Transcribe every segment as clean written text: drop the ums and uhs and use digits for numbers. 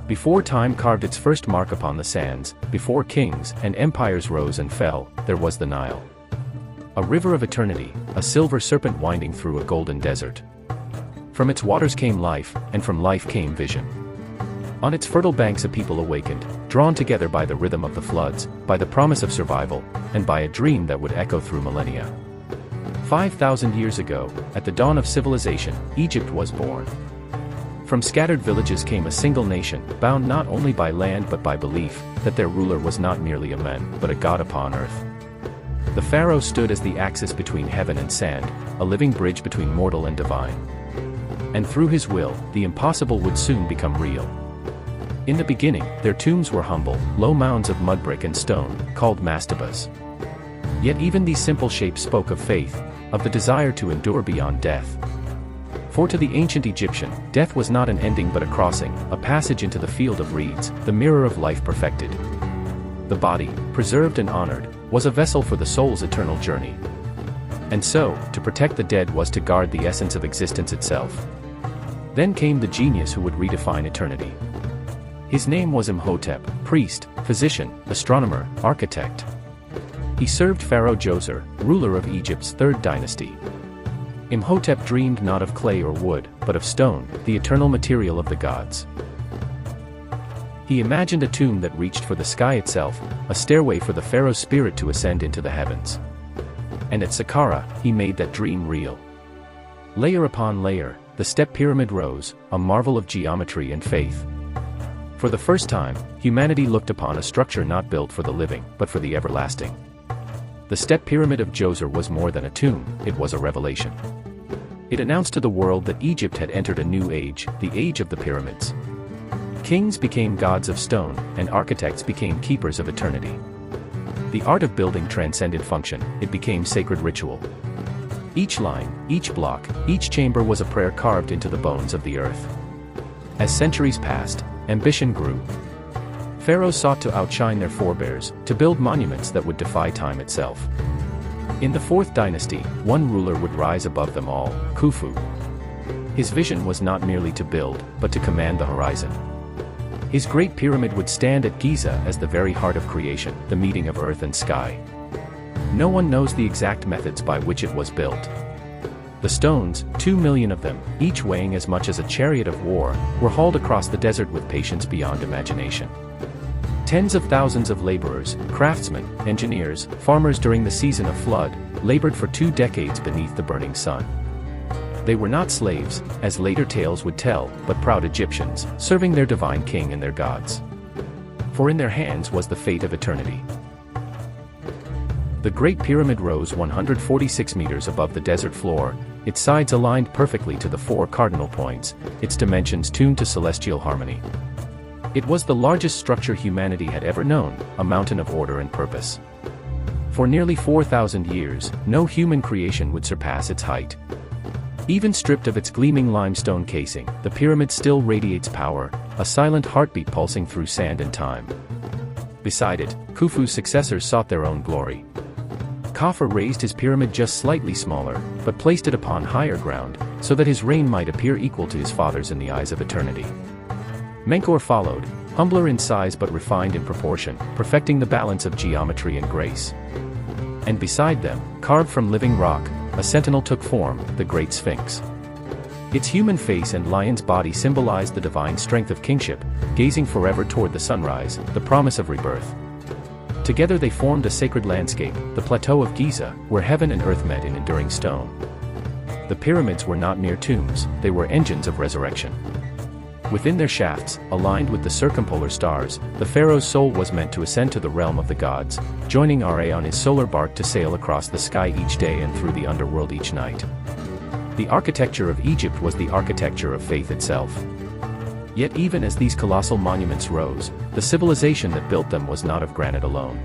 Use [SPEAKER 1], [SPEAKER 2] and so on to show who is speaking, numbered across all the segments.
[SPEAKER 1] Before time carved its first mark upon the sands, before kings and empires rose and fell, there was the Nile. A river of eternity, a silver serpent winding through a golden desert. From its waters came life, and from life came vision. On its fertile banks a people awakened, drawn together by the rhythm of the floods, by the promise of survival, and by a dream that would echo through millennia. 5,000 years ago, at the dawn of civilization, Egypt was born. From scattered villages came a single nation, bound not only by land but by belief, that their ruler was not merely a man, but a god upon earth. The Pharaoh stood as the axis between heaven and sand, a living bridge between mortal and divine. And through his will, the impossible would soon become real. In the beginning, their tombs were humble, low mounds of mud brick and stone, called mastabas. Yet even these simple shapes spoke of faith, of the desire to endure beyond death. For to the ancient Egyptian, death was not an ending but a crossing, a passage into the field of reeds, the mirror of life perfected. The body, preserved and honored, was a vessel for the soul's eternal journey. And so, to protect the dead was to guard the essence of existence itself. Then came the genius who would redefine eternity. His name was Imhotep, priest, physician, astronomer, architect. He served Pharaoh Djoser, ruler of Egypt's third dynasty. Imhotep dreamed not of clay or wood, but of stone, the eternal material of the gods. He imagined a tomb that reached for the sky itself, a stairway for the pharaoh's spirit to ascend into the heavens. And at Saqqara, he made that dream real. Layer upon layer, the step pyramid rose, a marvel of geometry and faith. For the first time, humanity looked upon a structure not built for the living, but for the everlasting. The step pyramid of Djoser was more than a tomb, it was a revelation. It announced to the world that Egypt had entered a new age, the age of the pyramids. Kings became gods of stone, and architects became keepers of eternity. The art of building transcended function, it became sacred ritual. Each line, each block, each chamber was a prayer carved into the bones of the earth. As centuries passed, ambition grew. Pharaohs sought to outshine their forebears, to build monuments that would defy time itself. In the fourth dynasty, one ruler would rise above them all, Khufu. His vision was not merely to build, but to command the horizon. His Great Pyramid would stand at Giza as the very heart of creation, the meeting of earth and sky. No one knows the exact methods by which it was built. The stones, 2 million of them, each weighing as much as a chariot of war, were hauled across the desert with patience beyond imagination. Tens of thousands of laborers, craftsmen, engineers, farmers during the season of flood, labored for 2 decades beneath the burning sun. They were not slaves, as later tales would tell, but proud Egyptians, serving their divine king and their gods. For in their hands was the fate of eternity. The Great Pyramid rose 146 meters above the desert floor, its sides aligned perfectly to the 4 cardinal points, its dimensions tuned to celestial harmony. It was the largest structure humanity had ever known, a mountain of order and purpose. For nearly 4,000 years, no human creation would surpass its height. Even stripped of its gleaming limestone casing, the pyramid still radiates power, a silent heartbeat pulsing through sand and time. Beside it, Khufu's successors sought their own glory. Khafre raised his pyramid just slightly smaller, but placed it upon higher ground, so that his reign might appear equal to his father's in the eyes of eternity. Menkaure followed, humbler in size but refined in proportion, perfecting the balance of geometry and grace. And beside them, carved from living rock, a sentinel took form, the Great Sphinx. Its human face and lion's body symbolized the divine strength of kingship, gazing forever toward the sunrise, the promise of rebirth. Together they formed a sacred landscape, the plateau of Giza, where heaven and earth met in enduring stone. The pyramids were not mere tombs, they were engines of resurrection. Within their shafts, aligned with the circumpolar stars, the pharaoh's soul was meant to ascend to the realm of the gods, joining Ra on his solar bark to sail across the sky each day and through the underworld each night. The architecture of Egypt was the architecture of faith itself. Yet even as these colossal monuments rose, the civilization that built them was not of granite alone.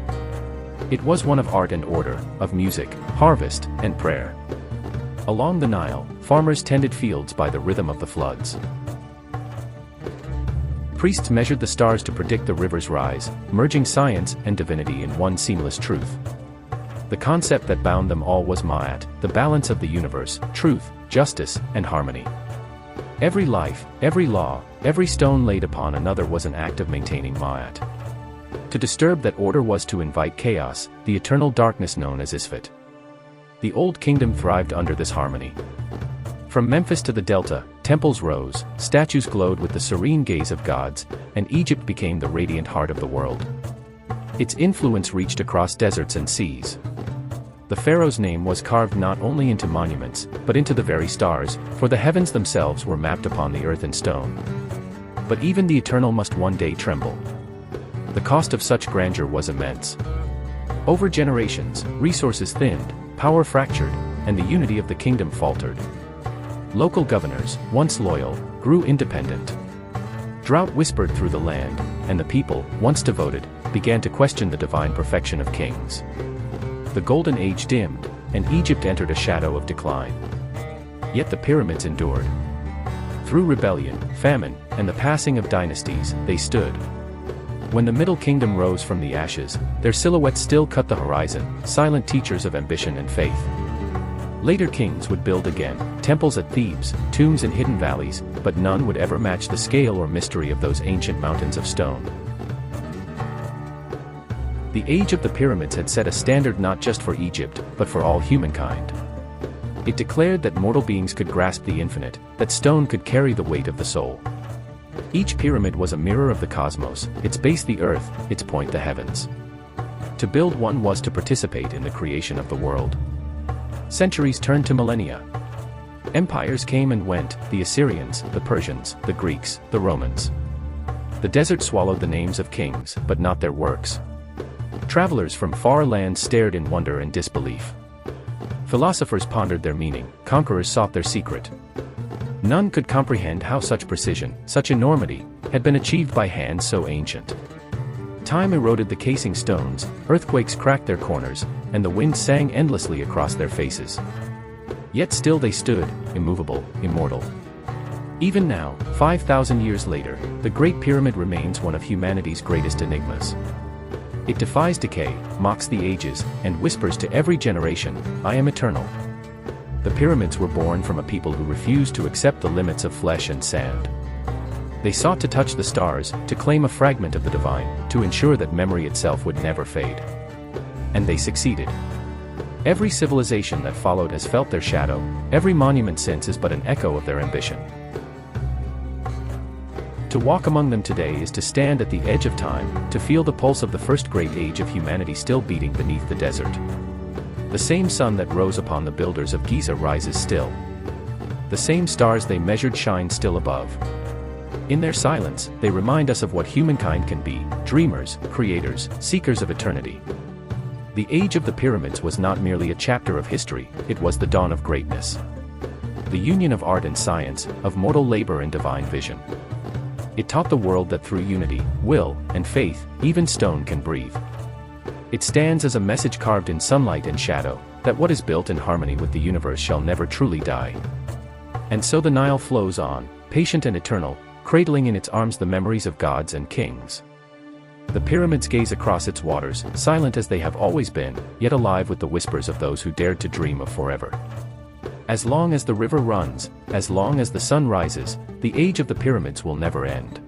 [SPEAKER 1] It was one of art and order, of music, harvest, and prayer. Along the Nile, farmers tended fields by the rhythm of the floods. Priests measured the stars to predict the river's rise, merging science and divinity in one seamless truth. The concept that bound them all was Ma'at, the balance of the universe, truth, justice, and harmony. Every life, every law, Every stone laid upon another was an act of maintaining Ma'at. To disturb that order was to invite chaos, the eternal darkness known as Isfet. The Old Kingdom thrived under this harmony. From Memphis to the Delta, temples rose, statues glowed with the serene gaze of gods, and Egypt became the radiant heart of the world. Its influence reached across deserts and seas. The pharaoh's name was carved not only into monuments, but into the very stars, for the heavens themselves were mapped upon the earth in stone. But even the eternal must one day tremble. The cost of such grandeur was immense. Over generations, resources thinned, power fractured, and the unity of the kingdom faltered. Local governors, once loyal, grew independent. Drought whispered through the land, and the people, once devoted, began to question the divine perfection of kings. The Golden Age dimmed, and Egypt entered a shadow of decline. Yet the pyramids endured. Through rebellion, famine, and the passing of dynasties, they stood. When the Middle Kingdom rose from the ashes, their silhouettes still cut the horizon, silent teachers of ambition and faith. Later kings would build again, temples at Thebes, tombs in hidden valleys, but none would ever match the scale or mystery of those ancient mountains of stone. The age of the pyramids had set a standard not just for Egypt, but for all humankind. It declared that mortal beings could grasp the infinite, that stone could carry the weight of the soul. Each pyramid was a mirror of the cosmos, its base the earth, its point the heavens. To build one was to participate in the creation of the world. Centuries turned to millennia. Empires came and went, the Assyrians, the Persians, the Greeks, the Romans. The desert swallowed the names of kings, but not their works. Travelers from far lands stared in wonder and disbelief. Philosophers pondered their meaning, conquerors sought their secret. None could comprehend how such precision, such enormity, had been achieved by hands so ancient. Time eroded the casing stones, earthquakes cracked their corners, and the wind sang endlessly across their faces. Yet still they stood, immovable, immortal. Even now, 5,000 years later, the Great Pyramid remains one of humanity's greatest enigmas. It defies decay, mocks the ages, and whispers to every generation, "I am eternal." The pyramids were born from a people who refused to accept the limits of flesh and sand. They sought to touch the stars, to claim a fragment of the divine, to ensure that memory itself would never fade. And they succeeded. Every civilization that followed has felt their shadow, every monument since is but an echo of their ambition. To walk among them today is to stand at the edge of time, to feel the pulse of the first great age of humanity still beating beneath the desert. The same sun that rose upon the builders of Giza rises still. The same stars they measured shine still above. In their silence, they remind us of what humankind can be, dreamers, creators, seekers of eternity. The age of the pyramids was not merely a chapter of history, it was the dawn of greatness. The union of art and science, of mortal labor and divine vision. It taught the world that through unity, will, and faith, even stone can breathe. It stands as a message carved in sunlight and shadow, that what is built in harmony with the universe shall never truly die. And so the Nile flows on, patient and eternal, cradling in its arms the memories of gods and kings. The pyramids gaze across its waters, silent as they have always been, yet alive with the whispers of those who dared to dream of forever. As long as the river runs, as long as the sun rises, the age of the pyramids will never end.